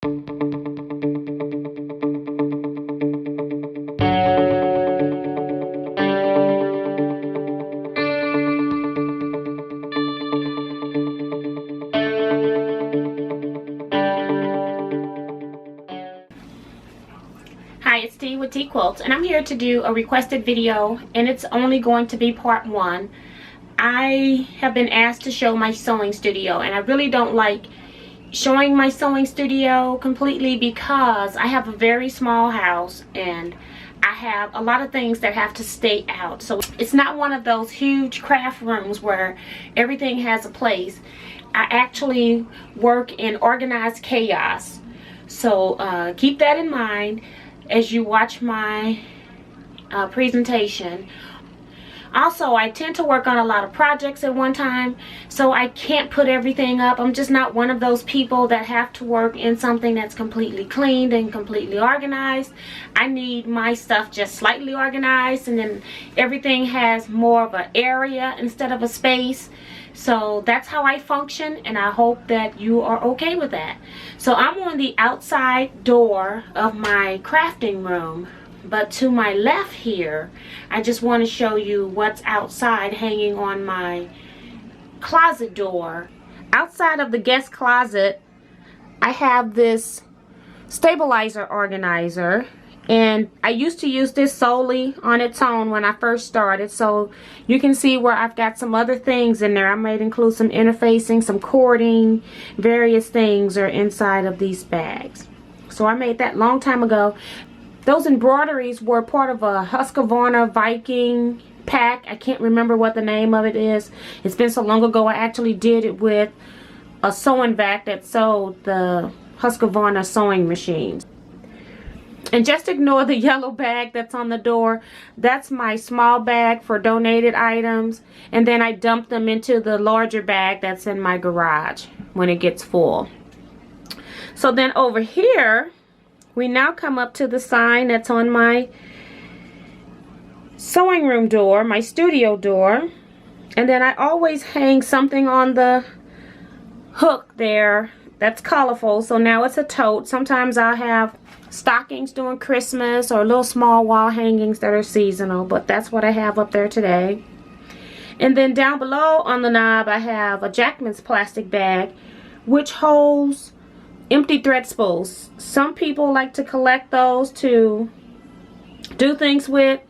Hi, it's Dee with Teaquilts, and I'm here to do a requested video, and it's only going to be part one. I have been asked to show my sewing studio, and I really don't like showing my sewing studio completely because I have a very small house and I have a lot of things that have to stay out. So it's not one of those huge craft rooms where everything has a place. I actually work in organized chaos. So keep that in mind as you watch my presentation. Also, I tend to work on a lot of projects at one time, so I can't put everything up. I'm just not one of those people that have to work in something that's completely cleaned and completely organized. I need my stuff just slightly organized, and then everything has more of an area instead of a space. So that's how I function, and I hope that you are okay with that. So I'm on the outside door of my crafting room, but to my left here, I just want to show you what's outside hanging on my closet door. Outside of the guest closet, I have this stabilizer organizer, and I used to use this solely on its own when I first started. So you can see where I've got some other things in there. I might include some interfacing, some cording, various things are inside of these bags. So I made that long time ago. Those embroideries were part of a Husqvarna Viking pack. I can't remember what the name of it is. It's been so long ago. I actually did it with a sewing vac that sewed the Husqvarna sewing machines. And just ignore the yellow bag that's on the door. That's my small bag for donated items. And then I dump them into the larger bag that's in my garage when it gets full. So then over here, we now come up to the sign that's on my sewing room door, my studio door. And then I always hang something on the hook there that's colorful. So now it's a tote. Sometimes I'll have stockings during Christmas or little small wall hangings that are seasonal, but that's what I have up there today. And then down below on the knob, I have a Jackman's plastic bag which holds empty thread spools. Some people like to collect those to do things with,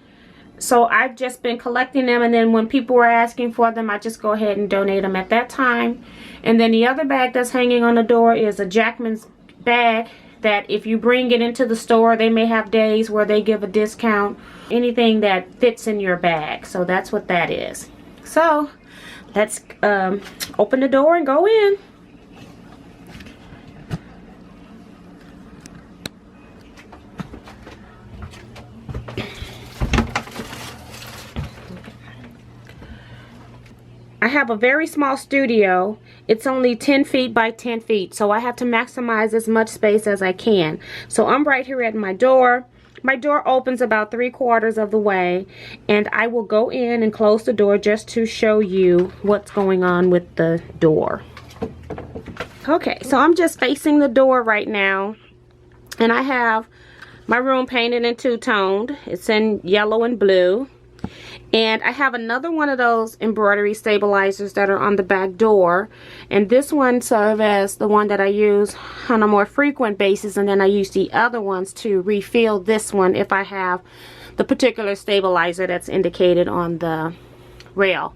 so I've just been collecting them, and then when people were asking for them, I just go ahead and donate them at that time. And then the other bag that's hanging on the door is a Jackman's bag that if you bring it into the store, they may have days where they give a discount. Anything that fits in your bag. So that's what that is. So let's open the door and go in. I have a very small studio. It's only 10 feet by 10 feet, so I have to maximize as much space as I can. So I'm right here at my door. My door opens about 3/4 of the way, and I will go in and close the door just to show you what's going on with the door. Okay, so I'm just facing the door right now, and I have my room painted in two-toned. It's in yellow and blue. And I have another one of those embroidery stabilizers that are on the back door, and this one serves as the one that I use on a more frequent basis, and then I use the other ones to refill this one if I have the particular stabilizer that's indicated on the rail.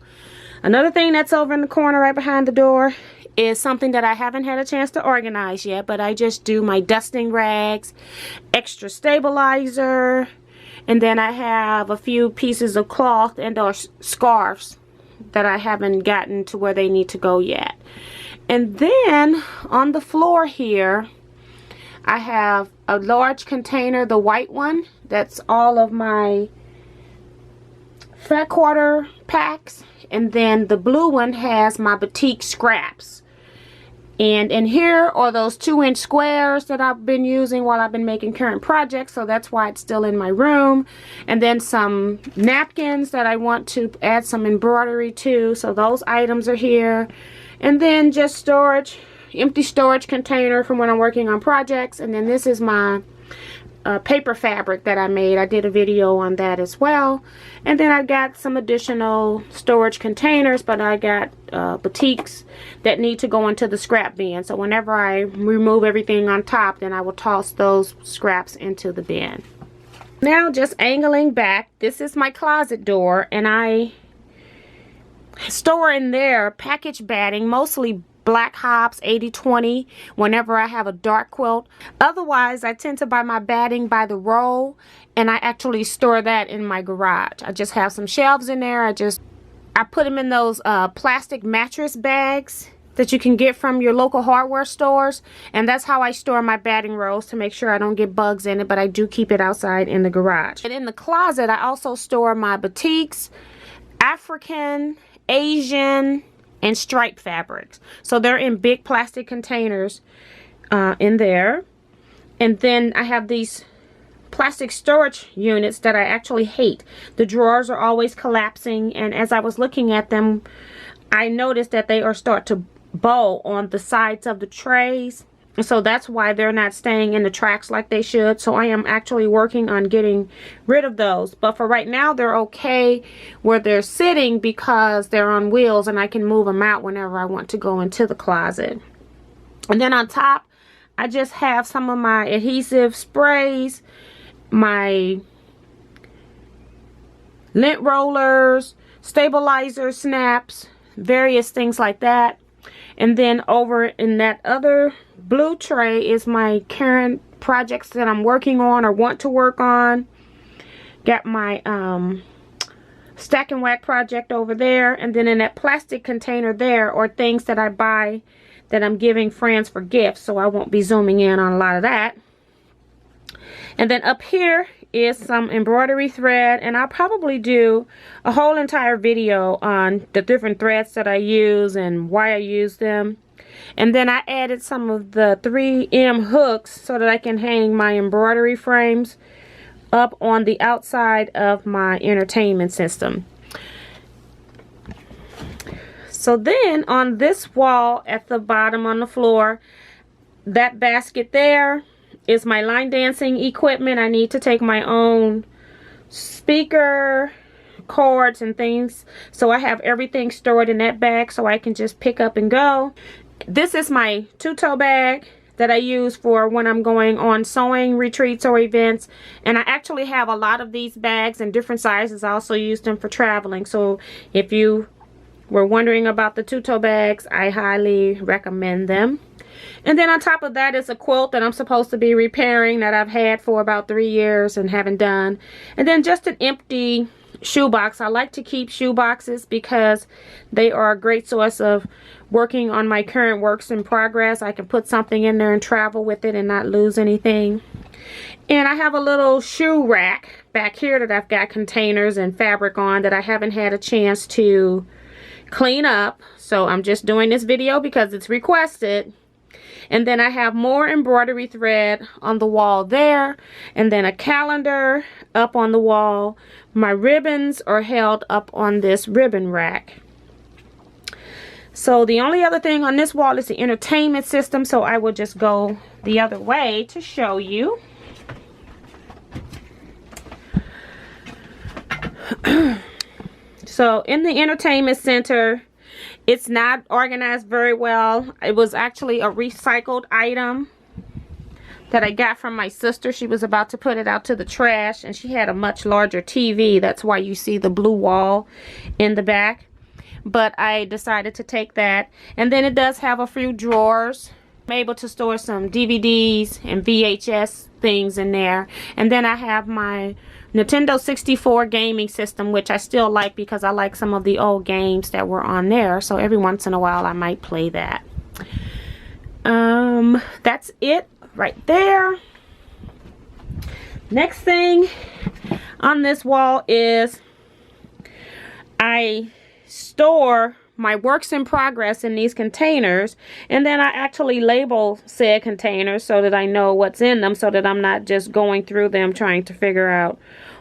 Another thing that's over in the corner right behind the door is something that I haven't had a chance to organize yet, but I just do my dusting rags, extra stabilizer, and then I have a few pieces of cloth and or scarves that I haven't gotten to where they need to go yet. And then on the floor here, I have a large container, the white one, that's all of my fat quarter packs. And then the blue one has my batik scraps. And in here are those 2-inch squares that I've been using while I've been making current projects, so that's why it's still in my room. And then some napkins that I want to add some embroidery to, so those items are here. And then just storage, empty storage container from when I'm working on projects. And then this is my paper fabric that I made. I did a video on that as well. And then I got some additional storage containers, but I got batiks that need to go into the scrap bin. So whenever I remove everything on top, then I will toss those scraps into the bin. Now just angling back, this is my closet door, and I store in there package batting, mostly black hops 80/20 whenever I have a dark quilt. Otherwise, I tend to buy my batting by the roll, and I actually store that in my garage. I just have some shelves in there. I put them in those plastic mattress bags that you can get from your local hardware stores, and that's how I store my batting rolls to make sure I don't get bugs in it, but I do keep it outside in the garage. And in the closet, I also store my batiks, African, Asian, and striped fabrics. So they're in big plastic containers in there. And then I have these plastic storage units that I actually hate. The drawers are always collapsing, and as I was looking at them, I noticed that they are start to bow on the sides of the trays. So that's why they're not staying in the tracks like they should. So I am actually working on getting rid of those. But for right now, they're okay where they're sitting because they're on wheels and I can move them out whenever I want to go into the closet. And then on top, I just have some of my adhesive sprays, my lint rollers, stabilizer snaps, various things like that. And then over in that other blue tray is my current projects that I'm working on or want to work on. Got my stack and whack project over there. And then in that plastic container there are things that I buy that I'm giving friends for gifts. So I won't be zooming in on a lot of that. And then up here is some embroidery thread, and I'll probably do a whole entire video on the different threads that I use and why I use them. And then I added some of the 3M hooks so that I can hang my embroidery frames up on the outside of my entertainment system. So then on this wall at the bottom on the floor, that basket there is my line dancing equipment. I need to take my own speaker, cords, and things. So I have everything stored in that bag so I can just pick up and go. This is my two-toe bag that I use for when I'm going on sewing retreats or events. And I actually have a lot of these bags in different sizes. I also use them for traveling. So if you were wondering about the two-toe bags, I highly recommend them. And then on top of that is a quilt that I'm supposed to be repairing that I've had for about 3 years and haven't done. And then just an empty shoebox. I like to keep shoe boxes because they are a great source of working on my current works in progress. I can put something in there and travel with it and not lose anything. And I have a little shoe rack back here that I've got containers and fabric on that I haven't had a chance to clean up. So I'm just doing this video because it's requested. And then I have more embroidery thread on the wall there. And then a calendar up on the wall. My ribbons are held up on this ribbon rack. So the only other thing on this wall is the entertainment system. So I will just go the other way to show you. So in the entertainment center, it's not organized very well. It was actually a recycled item that I got from my sister. She was about to put it out to the trash, and she had a much larger TV. That's why you see the blue wall in the back. But I decided to take that. And then it does have a few drawers. I'm able to store some DVDs and VHS things in there. And then I have my Nintendo 64 gaming system, which I still like because I like some of the old games that were on there. So every once in a while I might play that. That's it right there. Next thing on this wall is I store my works in progress in these containers, and then I actually label said containers so that I know what's in them, so that I'm not just going through them trying to figure out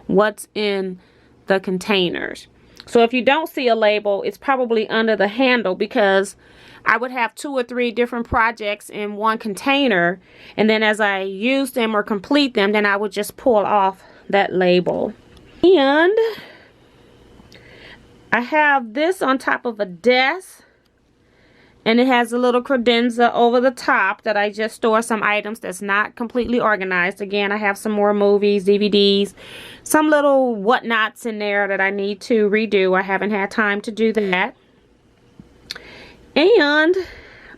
what's in the containers. So if you don't see a label, it's probably under the handle because I would have 2 or 3 different projects in one container, and then as I use them or complete them, then I would just pull off that label. And I have this on top of a desk, and it has a little credenza over the top that I just store some items that's not completely organized. Again, I have some more movies, DVDs, some little whatnots in there that I need to redo. I haven't had time to do that. And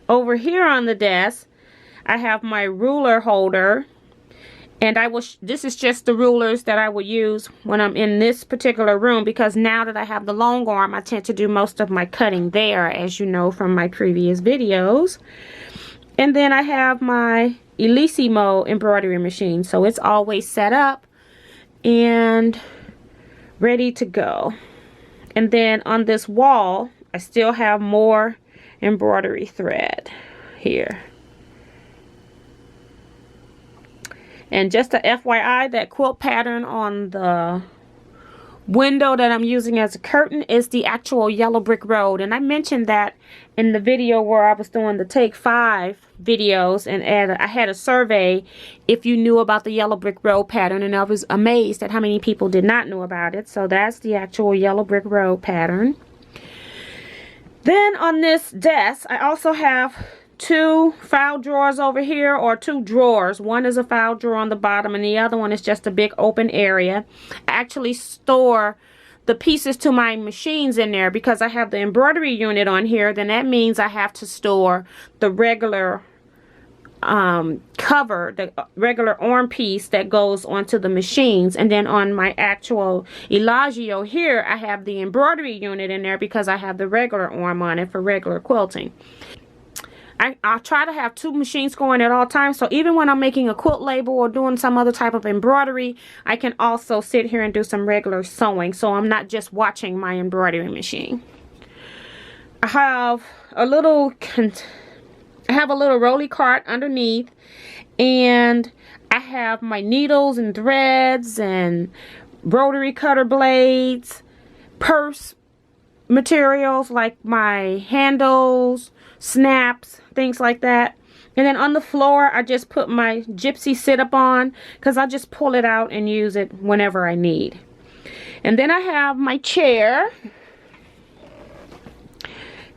over here on the desk, I have my ruler holder. And this is just the rulers that I will use when I'm in this particular room, because now that I have the long arm, I tend to do most of my cutting there, as you know from my previous videos. And then I have my Elissimo embroidery machine, so it's always set up and ready to go. And then on this wall, I still have more embroidery thread here. And just a FYI, that quilt pattern on the window that I'm using as a curtain is the actual yellow brick road. And I mentioned that in the video where I was doing the Take 5 videos, and I had a survey if you knew about the yellow brick road pattern, and I was amazed at how many people did not know about it. So that's the actual yellow brick road pattern. Then on this desk, I also have 2 file drawers over here, or 2 drawers. One is a file drawer on the bottom, and the other one is just a big open area. I actually store the pieces to my machines in there because I have the embroidery unit on here. Then that means I have to store the regular cover, the regular arm piece that goes onto the machines. And then on my actual Elagio here, I have the embroidery unit in there because I have the regular arm on it for regular quilting. I'll try to have 2 machines going at all times, so even when I'm making a quilt label or doing some other type of embroidery, I can also sit here and do some regular sewing, so I'm not just watching my embroidery machine. I have a little rolly cart underneath, and I have my needles and threads and rotary cutter blades, purse materials like my handles, snaps, things like that. And then on the floor, I just put my gypsy sit-up on because I just pull it out and use it whenever I need. And then I have my chair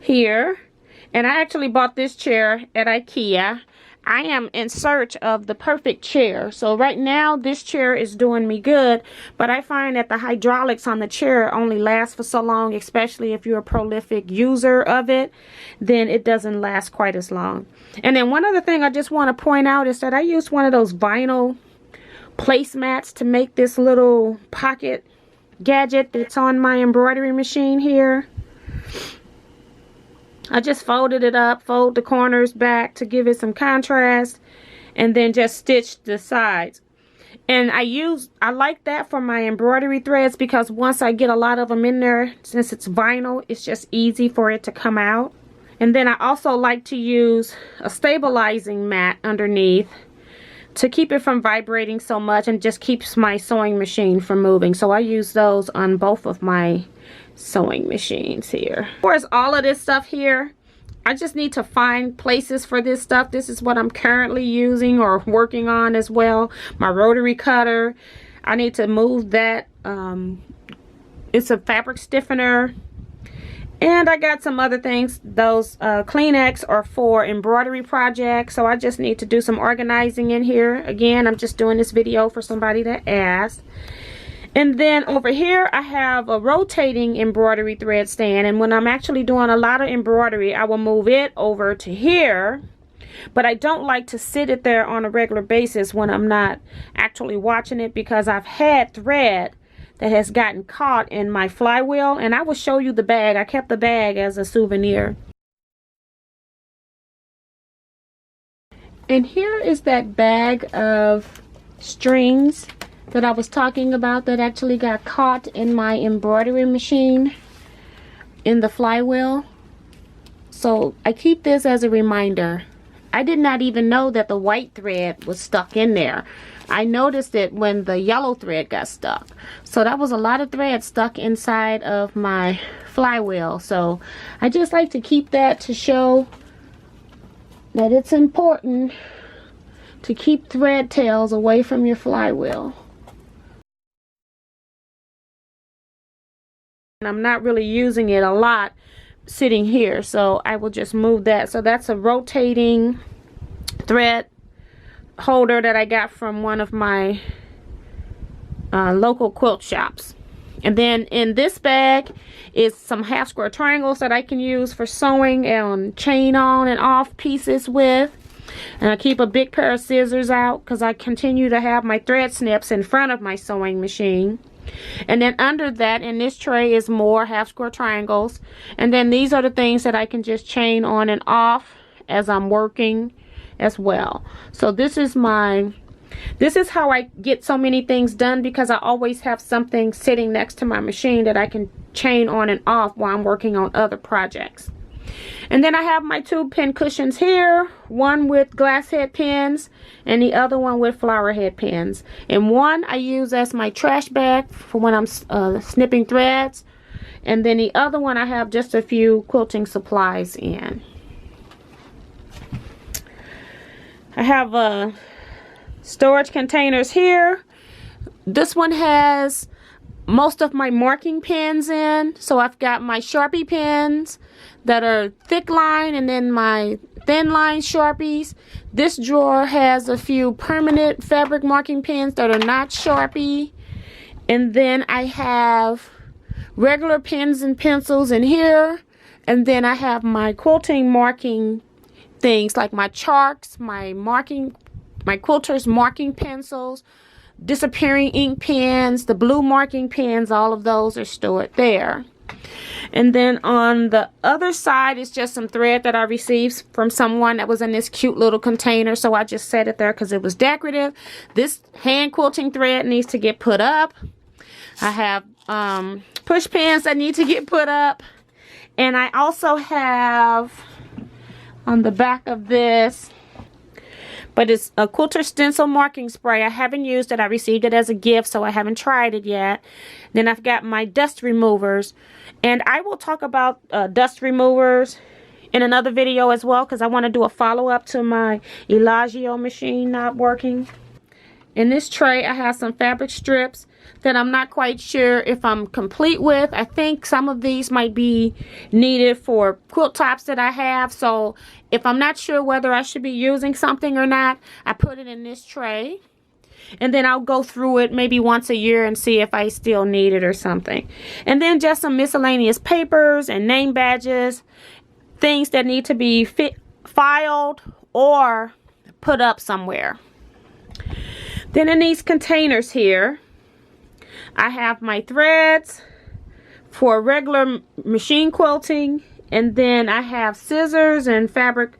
here, and I actually bought this chair at IKEA. I am in search of the perfect chair. So right now this chair is doing me good, but I find that the hydraulics on the chair only last for so long, especially if you're a prolific user of it, then it doesn't last quite as long. And then one other thing I just want to point out is that I used one of those vinyl placemats to make this little pocket gadget that's on my embroidery machine here. I just folded it up, fold the corners back to give it some contrast, and then just stitched the sides. And I like that for my embroidery threads because once I get a lot of them in there, since it's vinyl, it's just easy for it to come out. And then I also like to use a stabilizing mat underneath to keep it from vibrating so much and just keeps my sewing machine from moving. So I use those on both of my sewing machines here. As far as all of this stuff here, I just need to find places for this stuff. This is what I'm currently using or working on as well. My rotary cutter, I need to move that. It's a fabric stiffener. And I got some other things. Those Kleenex are for embroidery projects, so I just need to do some organizing in here. Again, I'm just doing this video for somebody that asked. And then over here I have a rotating embroidery thread stand, and when I'm actually doing a lot of embroidery, I will move it over to here. But I don't like to sit it there on a regular basis when I'm not actually watching it, because I've had thread that has gotten caught in my flywheel, and I will show you the bag. I kept the bag as a souvenir. And here is that bag of strings that I was talking about that actually got caught in my embroidery machine in the flywheel. So I keep this as a reminder. I did not even know that the white thread was stuck in there. I noticed it when the yellow thread got stuck. So that was a lot of thread stuck inside of my flywheel. So I just like to keep that to show that it's important to keep thread tails away from your flywheel. And I'm not really using it a lot sitting here, so I will just move that. So that's a rotating thread holder that I got from one of my local quilt shops. And then in this bag is some half square triangles that I can use for sewing and chain on and off pieces with. And I keep a big pair of scissors out because I continue to have my thread snips in front of my sewing machine. And then under that in this tray is more half square triangles. And then these are the things that I can just chain on and off as I'm working as well. So this is how I get so many things done, because I always have something sitting next to my machine that I can chain on and off while I'm working on other projects. And then I have my two pin cushions here, one with glass head pins and the other one with flower head pins. And one I use as my trash bag for when I'm snipping threads, and then the other one I have just a few quilting supplies in. I have storage containers here. This one has most of my marking pens in. So I've got my Sharpie pens that are thick line and then my thin line Sharpies. This drawer has a few permanent fabric marking pens that are not Sharpie. And then I have regular pens and pencils in here. And then I have my quilting marking things like my chalks, my quilter's marking pencils, disappearing ink pens, the blue marking pens, all of those are stored there. And then on the other side is just some thread that I received from someone that was in this cute little container, so I just set it there because it was decorative. This hand quilting thread needs to get put up. I have push pins that need to get put up. And I also have on the back of this, but it's a quilter stencil marking spray. I haven't used it. I received it as a gift, so I haven't tried it yet. Then I've got my dust removers. And I will talk about dust removers in another video as well, because I want to do a follow-up to my Elagio machine not working. In this tray, I have some fabric strips that I'm not quite sure if I'm complete with. I think some of these might be needed for quilt tops that I have. So if I'm not sure whether I should be using something or not, I put it in this tray. And then I'll go through it maybe once a year and see if I still need it or something. And then just some miscellaneous papers and name badges, things that need to be filed or put up somewhere. Then in these containers here, I have my threads for regular machine quilting, and then I have scissors and fabric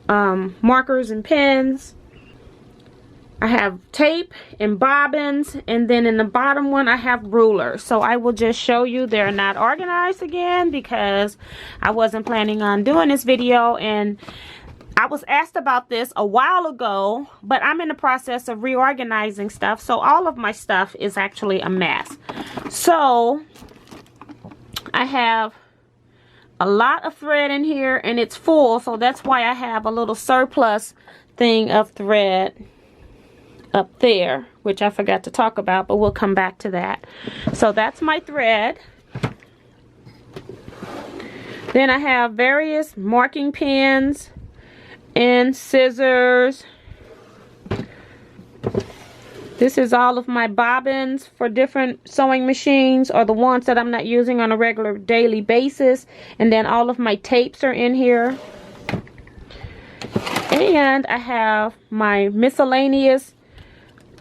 markers and pens. I have tape and bobbins, and then in the bottom one I have rulers. So I will just show you they're not organized again because I wasn't planning on doing this video, and I was asked about this a while ago, but I'm in the process of reorganizing stuff, so all of my stuff is actually a mess. So I have a lot of thread in here and it's full, so that's why I have a little surplus thing of thread up there, which I forgot to talk about, but we'll come back to that. So that's my thread. Then I have various marking pens and scissors. This is all of my bobbins for different sewing machines, or the ones that I'm not using on a regular daily basis. And then all of my tapes are in here. And I have my miscellaneous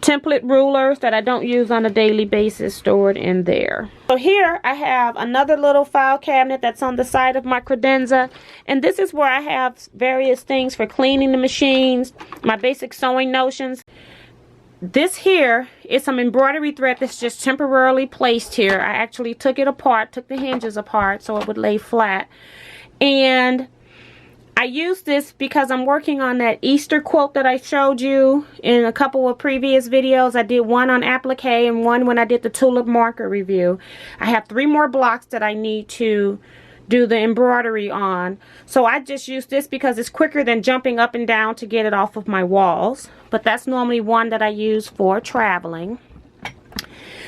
template rulers that I don't use on a daily basis stored in there. So here I have another little file cabinet that's on the side of my credenza, and this is where I have various things for cleaning the machines, my basic sewing notions. This here is some embroidery thread that's just temporarily placed here. I actually took it apart, took the hinges apart so it would lay flat. And I use this because I'm working on that Easter quilt that I showed you in a couple of previous videos. I did one on applique and one when I did the tulip marker review. I have 3 more blocks that I need to do the embroidery on. So I just use this because it's quicker than jumping up and down to get it off of my walls. But that's normally one that I use for traveling.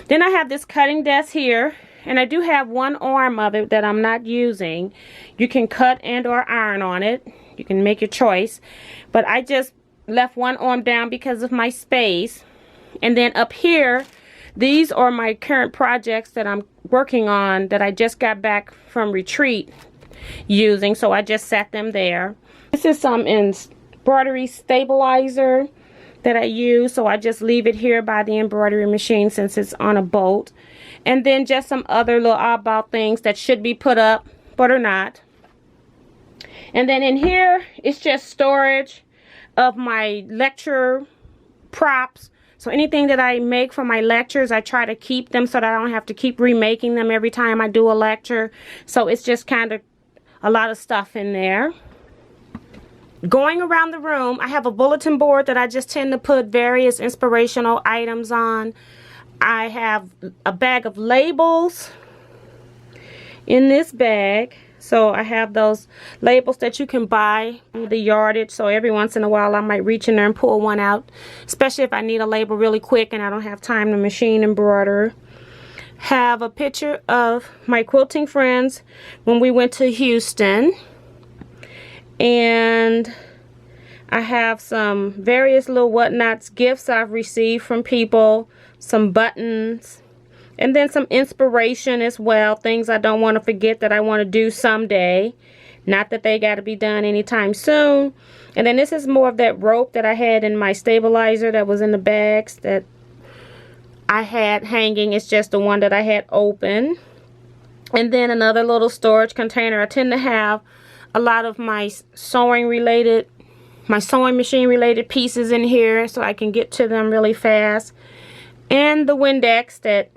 Then I have this cutting desk here. And I do have one arm of it that I'm not using. You can cut and or iron on it. You can make your choice. But I just left one arm down because of my space. And then up here, these are my current projects that I'm working on that I just got back from retreat using. So I just set them there. This is some embroidery stabilizer that I use. So I just leave it here by the embroidery machine since it's on a bolt. And then just some other little oddball things that should be put up, but are not. And then in here, it's just storage of my lecture props. So anything that I make for my lectures, I try to keep them so that I don't have to keep remaking them every time I do a lecture. So it's just kind of a lot of stuff in there. Going around the room, I have a bulletin board that I just tend to put various inspirational items on. I have a bag of labels in this bag. So I have those labels that you can buy the yardage. So every once in a while I might reach in there and pull one out. Especially if I need a label really quick and I don't have time to machine embroider. Have a picture of my quilting friends when we went to Houston. And I have some various little whatnots, gifts I've received from people. Some buttons, and then some inspiration as well, things I don't want to forget that I want to do someday, not that they got to be done anytime soon. And then this is more of that rope that I had in my stabilizer that was in the bags that I had hanging. It's just the one that I had open. And then another little storage container. I tend to have a lot of my sewing machine related pieces in here so I can get to them really fast. And the Windex that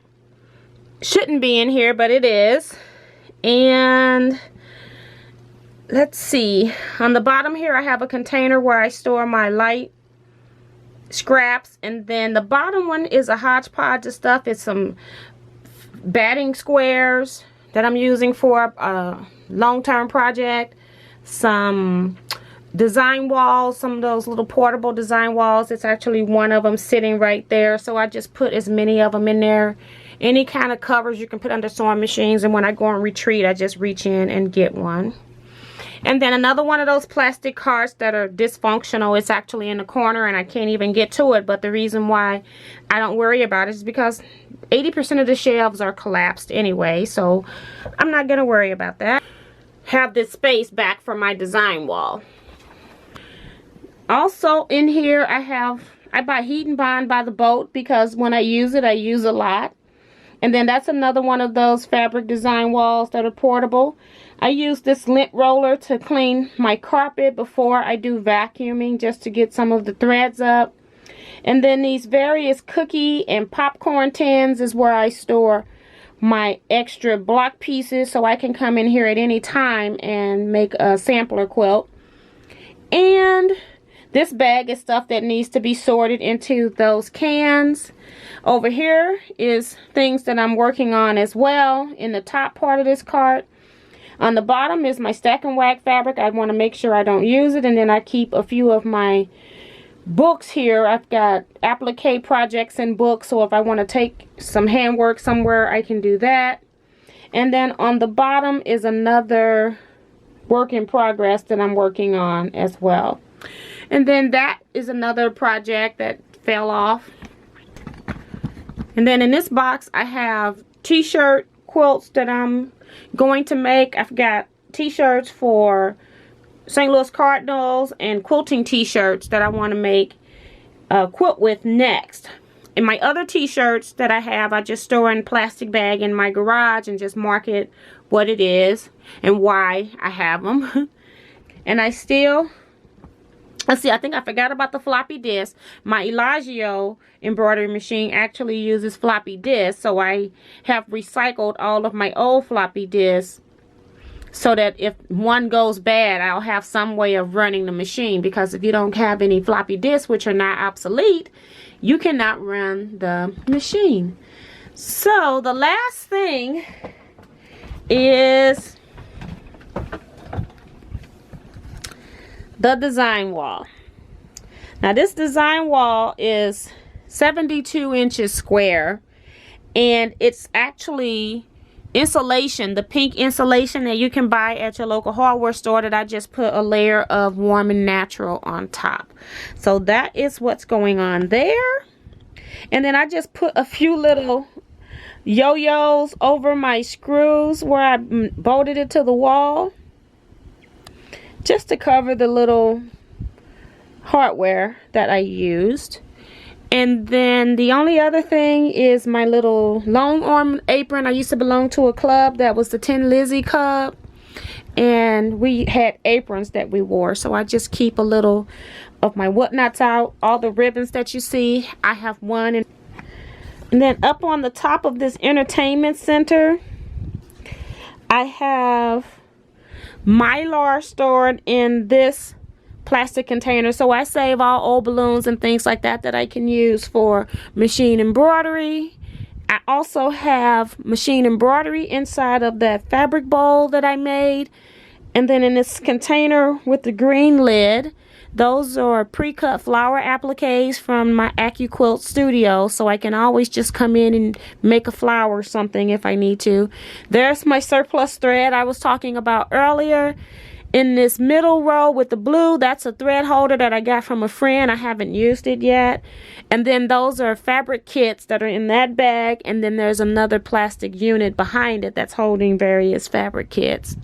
shouldn't be in here, but it is. And let's see. On the bottom here, I have a container where I store my light scraps. And then the bottom one is a hodgepodge of stuff. It's some batting squares that I'm using for a long-term project. Some design walls, some of those little portable design walls. It's actually one of them sitting right there. So I just put as many of them in there. Any kind of covers you can put under sewing machines. And when I go on retreat, I just reach in and get one. And then another one of those plastic carts that are dysfunctional. It's actually in the corner and I can't even get to it. But the reason why I don't worry about it is because 80% of the shelves are collapsed anyway. So I'm not going to worry about that. Have this space back for my design wall. Also in here I buy heat and bond by the boat because when I use it, I use a lot. And then that's another one of those fabric design walls that are portable. I use this lint roller to clean my carpet before I do vacuuming just to get some of the threads up. And then these various cookie and popcorn tins is where I store my extra block pieces so I can come in here at any time and make a sampler quilt. And this bag is stuff that needs to be sorted into those cans. Over here is things that I'm working on as well in the top part of this cart. On the bottom is my stack and whack fabric. I want to make sure I don't use it. And then I keep a few of my books here. I've got applique projects and books. So if I want to take some handwork somewhere, I can do that. And then on the bottom is another work in progress that I'm working on as well. And then that is another project that fell off. And then in this box I have t-shirt quilts that I'm going to make. I've got t-shirts for St. Louis Cardinals and quilting t-shirts that I want to make a quilt with next. And my other t-shirts that I have, I just store in a plastic bag in my garage and just mark it what it is and why I have them. And I still... Let's see, I think I forgot about the floppy disk. My Elagio embroidery machine actually uses floppy disks, so I have recycled all of my old floppy disks so that if one goes bad, I'll have some way of running the machine, because if you don't have any floppy disks, which are not obsolete, you cannot run the machine. So the last thing is the design wall. Now this design wall is 72 inches square, and it's actually insulation, the pink insulation that you can buy at your local hardware store, that I just put a layer of Warm and Natural on top. So that is what's going on there. And then I just put a few little yo-yos over my screws where I bolted it to the wall, just to cover the little hardware that I used. And then the only other thing is my little long arm apron. I used to belong to a club that was the Tin Lizzie Club, and we had aprons that we wore. So I just keep a little of my whatnots out. All the ribbons that you see, I have one. And then up on the top of this entertainment center, I have Mylar stored in this plastic container. So I save all old balloons and things like that that I can use for machine embroidery. I also have machine embroidery inside of that fabric bowl that I made. And then in this container with the green lid, those are pre-cut flower appliques from my Teaquilts Studio, so I can always just come in and make a flower or something if I need to. There's my surplus thread I was talking about earlier. In this middle row with the blue, that's a thread holder that I got from a friend. I haven't used it yet. And then those are fabric kits that are in that bag. And then there's another plastic unit behind it that's holding various fabric kits.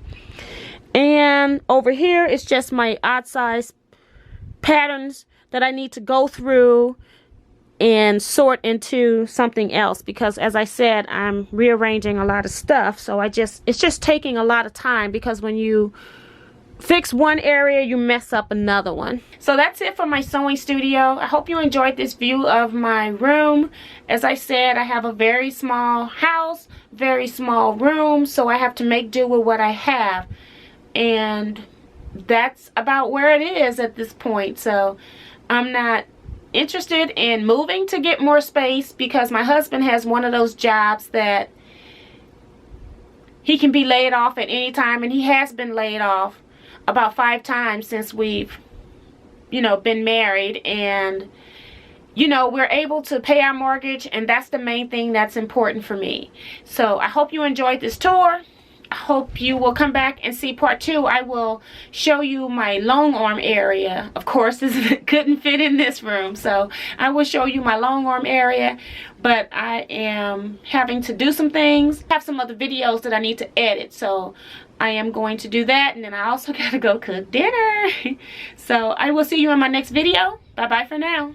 And over here is just my odd size patterns that I need to go through and sort into something else, because as I said, I'm rearranging a lot of stuff. So it's just taking a lot of time, because when you fix one area, you mess up another one. So that's it for my sewing studio. I hope you enjoyed this view of my room. As I said, I have a very small house, very small room, so I have to make do with what I have. And that's about where it is at this point. So I'm not interested in moving to get more space, because my husband has one of those jobs that he can be laid off at any time, and he has been laid off about 5 times since we've, been married. And, we're able to pay our mortgage, and that's the main thing that's important for me. So I hope you enjoyed this tour. I hope you will come back and see part 2. I will show you my long arm area. Of course, this couldn't fit in this room, so I will show you my long arm area. But I am having to do some things. I have some other videos that I need to edit, so I am going to do that. And then I also gotta go cook dinner. So I will see you in my next video. Bye bye for now.